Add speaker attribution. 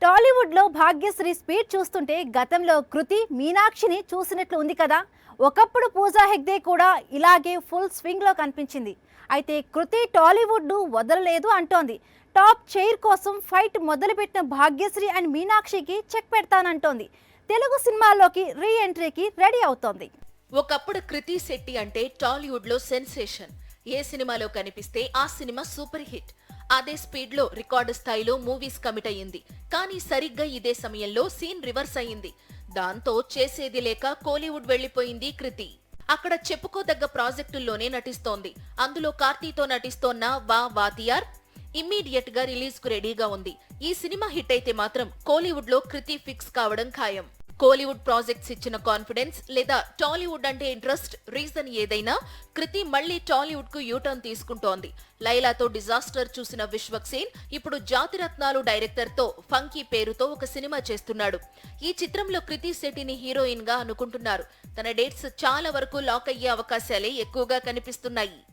Speaker 1: టాలీవుడ్ లో భాగ్యశ్రీ స్పీడ్ చూస్తుంటే గతంలో కృతి మీనాక్షిని చూసినట్లు ఉంది కదా. ఒకప్పుడు పూజా హెగ్డే కూడా ఇలాగే ఫుల్ స్వింగ్ లో కనిపించింది. అయితే కృతి టాలీవుడ్ ను వదలలేదు అంటోంది. టాప్ చైర్ కోసం ఫైట్ మొదలుపెట్టిన భాగ్యశ్రీ అండ్ మీనాక్షికి చెక్ పెడతానంటోంది. తెలుగు సినిమాల్లోకి రీ ఎంట్రీకి రెడీ అవుతోంది.
Speaker 2: ఒకప్పుడు కృతి శెట్టి అంటే టాలీవుడ్ లో సెన్సేషన్. ఏ సినిమాలో కనిపిస్తే ఆ సినిమా సూపర్ హిట్. అదే స్పీడ్ లో రికార్డు స్థాయిలో మూవీస్ కమిట్ అయ్యింది. కానీ సరిగ్గా ఇదే సమయంలో సీన్ రివర్స్ అయ్యింది. దాంతో చేసేది లేక కోలీవుడ్ వెళ్లిపోయింది కృతి. అక్కడ చెప్పుకోదగ్గ ప్రాజెక్టుల్లోనే నటిస్తోంది. అందులో కార్తీతో నటిస్తోన్న వా వాతియార్ ఇమ్మీడియట్ గా రిలీజ్ కు రెడీగా ఉంది. ఈ సినిమా హిట్ అయితే మాత్రం కోలీవుడ్ లో కృతి ఫిక్స్ కావడం ఖాయం. కోలీవుడ్ ప్రాజెక్ట్స్ ఇచ్చిన కాన్ఫిడెన్స్ లేదా టాలీవుడ్ అంటే ఇంట్రెస్ట్, రీజన్ ఏదైనా కృతి మళ్లీ టాలీవుడ్ కు యూటర్న్ తీసుకుంటోంది. లైలాతో డిజాస్టర్ చూసిన విశ్వక్సేన్ ఇప్పుడు జాతిరత్నాలు డైరెక్టర్ తో ఫంకీ పేరుతో ఒక సినిమా చేస్తున్నాడు. ఈ చిత్రంలో కృతి శెట్టిని హీరోయిన్ గా అనుకుంటున్నారు. తన డేట్స్ చాలా వరకు లాక్ అయ్యే అవకాశాలే ఎక్కువగా కనిపిస్తున్నాయి.